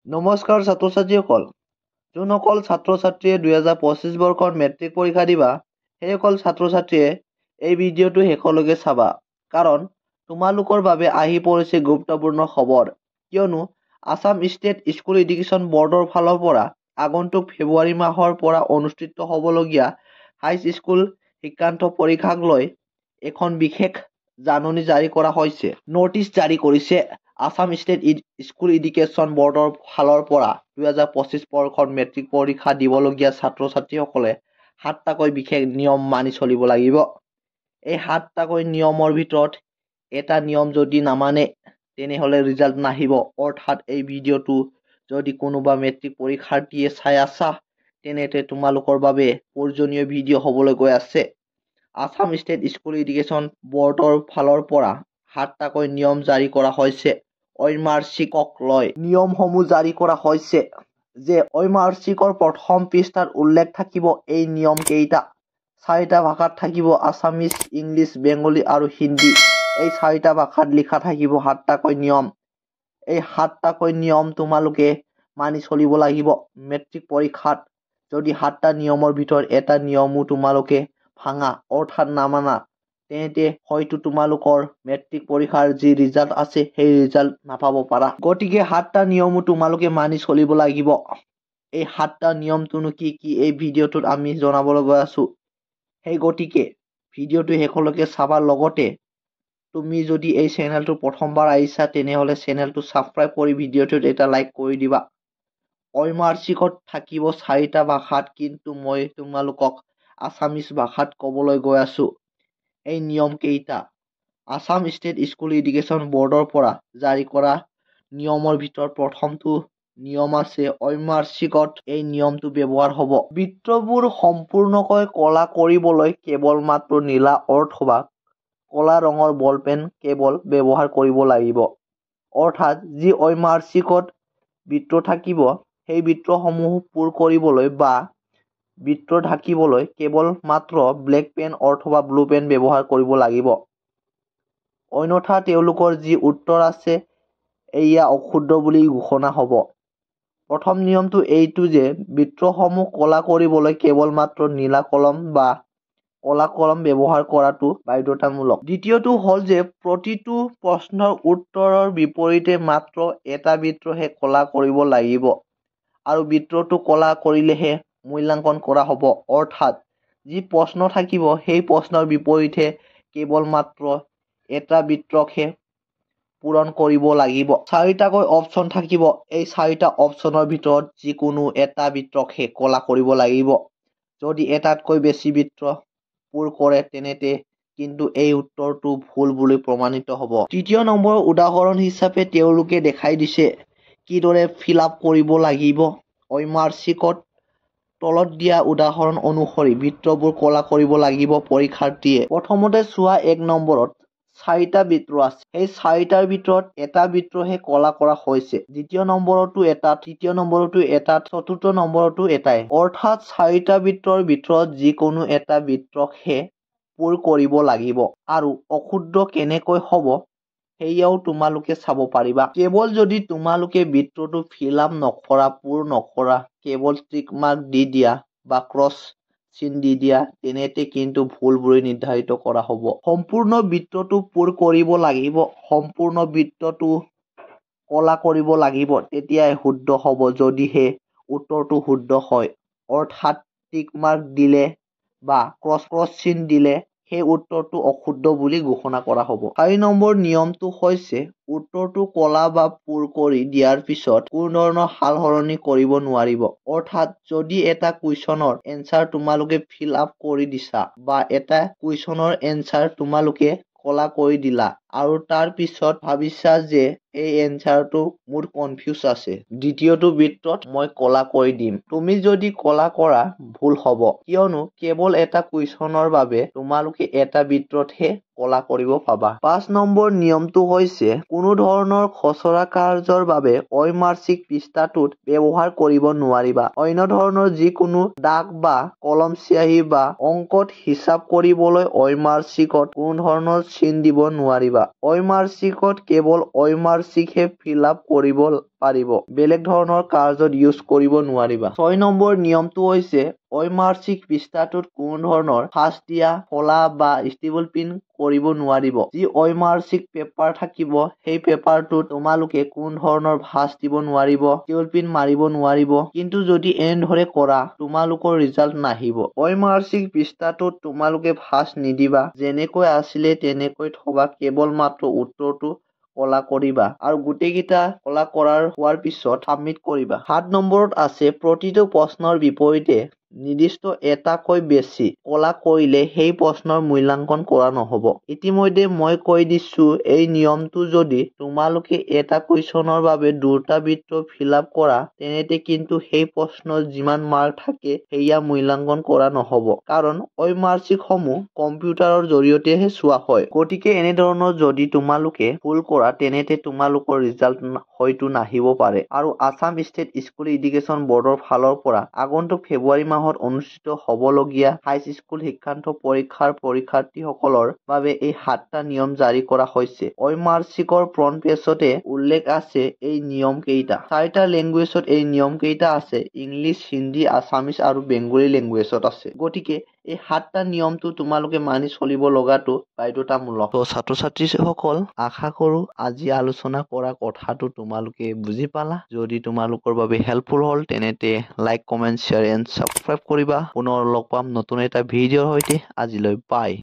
নমস্কাৰ ছাত্ৰ-ছাত্ৰীসকল। যোনসকল ছাত্ৰ-ছাত্ৰীয়ে 2025 বৰ্ষৰ মেট্ৰিক পৰীক্ষা দিবা, সেইসকল ছাত্ৰ-ছাত্ৰীয়ে এই ভিডিঅ'টো শেষলৈকে চাবা। কাৰণ তোমালোকৰ বাবে আহি পৰিছে গুৰুত্বপূৰ্ণ খবৰ। কিয়নো আসাম ষ্টেট স্কুল এডুকেশ্যন বৰ্ডৰ ফালৰ পৰা আগন্তুক ফেব্ৰুৱাৰী মাহৰ পৰা অনুষ্ঠিত হ'বলগীয়া হাইস্কুল শিক্ষান্ত পৰীক্ষাক লৈ এখন বিশেষ জাননী জাৰি কৰা হৈছে। নটিচ জাৰি কৰিছে আসাম ষ্টেট স্কুল এডুকেশ্যন বৰ্ডৰ ফালৰ পৰা 2025 বৰ্ষৰ মেট্ৰিক পৰীক্ষা দিবলগীয়া ছাত্ৰ-ছাত্ৰীসকলে 7টাকৈ বিশেষ নিয়ম মানি চলিব লাগিব। এই 7টাকৈ নিয়মৰ ভিতৰত এটা নিয়ম যদি নামানে তেনেহলে ৰিজাল্ট নাহিব। অৰ্থাৎ এই ভিডিঅ'টো যদি কোনোবা মেট্ৰিক পৰীক্ষাৰ্থীয়ে চাই আছা তেনেতে তোমালোকৰ বাবে প্ৰয়োজনীয় ভিডিঅ' হ'বলৈ গৈ আছে। আসাম ষ্টেট স্কুল এডুকেশ্যন বৰ্ডৰ ফালৰ পৰা 7টাকৈ নিয়ম জাৰি কৰা হৈছে। ঐমাৰ্ষিকক লৈ নিয়মসমূহ জাৰি কৰা হৈছে যে ঐমাৰ্ষিকৰ প্ৰথম পৃষ্ঠাত উল্লেখ থাকিব এই নিয়ম কেইটা। 4টা ভাষাত থাকিব আছামিজ, ইংলিছ, বেংগলী আৰু হিন্দী। এই 4টা ভাষাত লিখা থাকিব 7টাকৈ নিয়ম। এই 7টাকৈ নিয়ম তোমালোকে মানি চলিব লাগিব মেট্ৰিক পৰীক্ষাত। যদি 7টা নিয়মৰ ভিতৰত এটা নিয়মো তোমালোকে ভাঙা অৰ্থাৎ নামানা তেন্তে হয়তো তোমালোকৰ মেট্ৰিক পৰীক্ষাৰ যি ৰিজাল্ট আছে সেই ৰিজাল্ট নাপাব পাৰা। গতিকে 7টা নিয়মো তোমালোকে মানি চলিব লাগিব। এই 7টা নিয়মটোনো কি এই ভিডিঅ'টোত আমি জনাবলৈ গৈ আছো। সেই গতিকে ভিডিঅ'টো শেষলৈকে চাবার লগতে তুমি যদি এই চেনেলটো প্ৰথমবাৰ আহিছা তেনেহলে চেনেলটো সাবস্ক্ৰাইব কৰি ভিডিঅ'টোত এটা লাইক কৰি দিবা। ঐমাৰ্ষিকত থাকিব 4টা ভাষাত, কিন্তু মই তোমালোকক আছামিজ ভাষাত ক'বলৈ গৈ আছো। এই নিয়ম কেইটা আসাম ষ্টেট স্কুল এডুকেশ্যন বৰ্ডৰ পৰা জাৰি কৰা নিয়মৰ ভিতৰত প্ৰথমটো নিয়ম আছে ঐমাৰ্ষিকত এই নিয়মটো ব্যৱহাৰ হ'ব। বৃত্তবোৰ সম্পূৰ্ণকৈ কলা কৰিবলৈ কেৱল মাত্ৰ নীলা অথবা কলা ৰঙৰ বল পেন কেৱল ব্যৱহাৰ কৰিব লাগিব। অৰ্থাৎ যি ঐমাৰ্ষিকত বৃত্ত থাকিব সেই বৃত্তসমূহ পূৰ কৰিবলৈ বা বৃত্ত ঢাকিবলৈ কেৱল মাত্ৰ ব্লেক পেন অথবা ব্লু পেন ব্যৱহাৰ কৰিব লাগিব। অন্যথা তেওঁলোকৰ যি উত্তৰ আছে এয়া অশুদ্ধ বুলি ঘোষণা হ'ব। প্ৰথম নিয়মটো এইটো যে বৃত্তসমূহ কলা কৰিবলৈ কেৱল মাত্ৰ নীলা কলম বা কলা কলম ব্যৱহাৰ কৰাটো বাধ্যতামূলক। দ্বিতীয়টো হ'ল যে প্ৰতিটো প্ৰশ্নৰ উত্তৰৰ বিপৰীতে মাত্ৰ এটা বৃত্তহে কলা কৰিব লাগিব আৰু বৃত্তটো কলা কৰিলেহে মূল্যাংকন কৰা হ'ব। অৰ্থাৎ যি প্ৰশ্ন থাকিব সেই প্ৰশ্নৰ বিপৰীতে কেৱল মাত্ৰ এটা বৃত্তকহে পূৰণ কৰিব লাগিব। 4টাকৈ অপচন থাকিব। এই 4টা অপচনৰ ভিতৰত যিকোনো এটা বৃত্তকহে কলা কৰিব লাগিব। যদি এটাতকৈ বেছি বৃত্ত পূৰ কৰে তেনেতে কিন্তু এই উত্তৰটো ভুল বুলি প্ৰমাণিত হ'ব। তৃতীয় নম্বৰৰ উদাহৰণ হিচাপে তেওঁলোকে দেখাই দিছে কিদৰে ফিল-আপ কৰিব লাগিব। ঐমাৰ্ষিকত তলত দিয়া উদাহৰণ অনুসৰি বৃত্তবোৰ কলা কৰিব লাগিব পৰীক্ষাৰ্থীয়ে। প্ৰথমতে চোৱা 1 নম্বৰত 4টা বৃত্ত আছে। এই 4টাৰ ভিতৰত এটা বৃত্তহে কলা কৰা হৈছে। দ্বিতীয় নম্বৰতো এটা, তৃতীয় নম্বৰতো এটা, চতুৰ্থ নম্বৰতো এটাই। অৰ্থাৎ 4টা বৃত্তৰ ভিতৰত যিকোনো এটা বৃত্তকহে পূৰ কৰিব লাগিব। আৰু অশুদ্ধ কেনেকৈ হ'ব সেয়াও তোমালোকে চাব পাৰিবা। কেৱল যদি তোমালোকে বৃত্তটো ফিল-আপ নকৰা, পূৰ নকৰা, কেৱল টিক মাৰ্ক দি দিয়া বা ক্ৰছ চিন দি দিয়া তেনেতে কিন্তু ভুল বুলি নিৰ্ধাৰিত কৰা হ'ব। সম্পূৰ্ণ বৃত্তটো পূৰ কৰিব লাগিব, সম্পূৰ্ণ বৃত্তটো কলা কৰিব লাগিব, তেতিয়াই শুদ্ধ হ'ব। যদিহে উত্তৰটো শুদ্ধ হয় অৰ্থাৎ টিক মাৰ্ক দিলে বা ক্ৰছ চিন দিলে সেই উত্তৰটো অশুদ্ধ বুলি ঘোষণা কৰা হ'ব। 4 নম্বৰ নিয়মটো হৈছে উত্তৰটো কলা বা পূৰ কৰি দিয়াৰ পিছত কোনো ধৰণৰ সাল সলনি কৰিব নোৱাৰিব। অৰ্থাৎ যদি এটা কুৱেশ্যনৰ এনচাৰ তোমালোকে ফিল-আপ কৰি দিছা বা এটা কুৱেশ্যনৰ এনচাৰ তোমালোকে কলা কৰি দিলা আৰু তাৰ পিছত ভাবিছা যে এই এনচাৰটো মোৰ কনফিউজ আছে, দ্বিতীয়টো বৃত্তত মই কলা কৰি দিম। তুমি যদি কলা কৰা ভুল হ'ব, কিয়নো কেৱল এটা কুৱেশ্যনৰ বাবে তোমালোকে এটা বৃত্ততহে কলা কৰিব পাবা। 5 নম্বৰ নিয়মটো হৈছে কোনো ধৰণৰ খচৰা কাৰ্যৰ বাবে ঐমাৰ্ষিক পৃষ্ঠাটোত ব্যৱহাৰ কৰিব নোৱাৰিবা। অন্য ধৰণৰ যিকোনো দাগ বা কলম, চিয়াহী বা অংকত হিচাপ কৰিবলৈ ঐমাৰ্ষিকত কোনো ধৰণৰ চিন দিব নোৱাৰিবা। ঐমাৰ্ষিকত কেৱল ঐমাৰ্ষিকহে ফিল-আপ কৰিব পাৰিব। বেলেগ ধৰণৰ কাৰ্যত ইউজ কৰিব নোৱাৰিবা। 6 নম্বৰ নিয়মটো হৈছে ঐমাৰ্চিক পৃষ্ঠাটোত কোনো ধৰণৰ ফাঁচ দিয়া, ফলা বা ষ্টেবল পিন কৰিব নোৱাৰিব। যি ঐমাৰ্চিক পেপাৰ থাকিব সেই পেপাৰটোত তোমালোকে কোনো ধৰণৰ ভাঁজ দিব নোৱাৰিব, ষ্টেবল পিন মাৰিব নোৱাৰিব। কিন্তু যদি এনেদৰে কৰা তোমালোকৰ ৰিজাল্ট নাহিব। ঐমাৰ্চিক পৃষ্ঠাটোত তোমালোকে ভাঁজ নিদিবা, যেনেকৈ আছিলে তেনেকৈ থবা, কেৱল মাত্ৰ উত্তৰটো কলা কৰিবা আৰু গোটেইকেইটা কলা হোৱাৰ পিছত সাবমিট কৰিবা। 7 নম্বৰত আছে প্ৰতিটো প্ৰশ্নৰ বিপৰীতে নিৰ্দিষ্ট এটাকৈ বেছি কলা কৰিলে সেই প্ৰশ্নৰ মূল্যাংকন কৰা নহব। ইতিমধ্যে মই কৈ দিছো এই নিয়মটো যদি তোমালোকে এটা কুৱেশ্যনৰ বাবে 2টা বৃত্ত ফিল-আপ কৰা তেনেতে কিন্তু সেই প্ৰশ্নৰ যিমান মাৰ্ক থাকে সেয়া মূল্যাংকন কৰা নহব। কাৰণ ঐমাৰ্চিক সমূহ কম্পিউটাৰৰ জৰিয়তেহে চোৱা হয়। গতিকে এনেধৰণৰ যদি তোমালোকে ভুল কৰা তেনেতে তোমালোকৰ ৰিজাল্ট হয়তো নাহিব পাৰে। আৰু আসাম ষ্টেট স্কুল এডুকেশ্যন বৰ্ডৰ ফালৰ পৰা আগন্তুক ফেব্ৰুৱাৰী মাহত অনুষ্ঠিত হবলগীয়া হাইস্কুল শিক্ষান্ত পৰীক্ষাৰ পৰীক্ষাৰ্থীসকলৰ বাবে এই 7টা নিয়ম জাৰি কৰা হৈছে। ঐমাৰ্চিকৰ ফ্ৰণ্ট পেজতে উল্লেখ আছে এই নিয়ম কেইটা। 4টা লেংগুৱেজত এই নিয়ম কেইটা আছে, ইংলিছ, হিন্দী, আছামিজ আৰু বেংগলী লেংগুৱেজত আছে। গতিকে এই 7টা নিয়মটো তোমালোকে মানি চলিব লগাটো বাধ্যতামূলক। তো ছাত্ৰ-ছাত্ৰীসকল আশা কৰো আজি আলোচনা কৰা কথাটো তোমালোকে বুজি পালা। যদি তোমালোকৰ বাবে হেল্পফুল হ'ল তেনেতে like, comment, share and subscribe কৰিবা। পুনৰ লগ পাম নতুন এটা ভিডিঅ'ৰ সৈতে। আজিলৈ বাই।